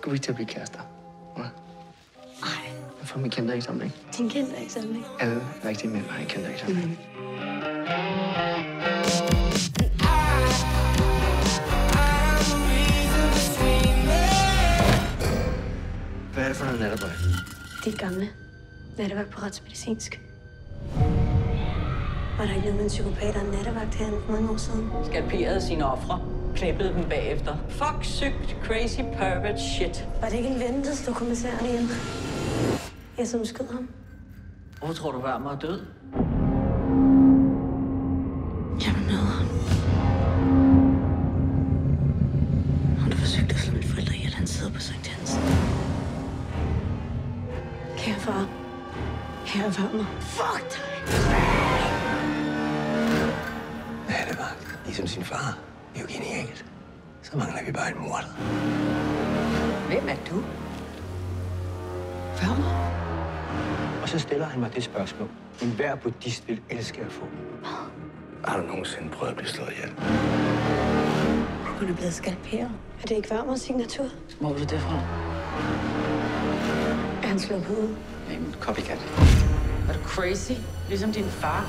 Skulle vi ikke til at blive kærester? Ja. Ej. Jeg får min kindereksamen. Din kindereksamen? Alle rigtige mænd har en kindereksamen. Mm. Hvad er det for noget natterbøj? De gamle. Nattevagt på retsmedicinsk. Var der ikke noget med en psykopat og en nattevagt herinde for mange år siden? Skalperede sine ofre. Klæbede dem bagefter. Fuck, sygt, crazy, pervert shit. Var det ikke en ven, der stod kommissæren ihjel? Jeg som skød ham. Hvorfor tror du, Wermer er død? Jeg vil møde ham. Han forsøgte at slå mine forældre ihjel. Han sidder på Sankt Hans. Kære far. Kære Wermer. Fuck dig! Nattevagt. Ligesom sin far. Det er jo genialt. Så mangler vi bare en morder. Hvem er du? Wermer? Og så stiller han mig det spørgsmål. En hver buddhist vil elske at få. Har du nogensinde prøvet at blive slået ihjel? Hun er blevet skalperet. Er det ikke Wermers signatur? Hvor er det fra? Er han slået på hovedet? Jamen, copycat. Er du crazy? Ligesom din far?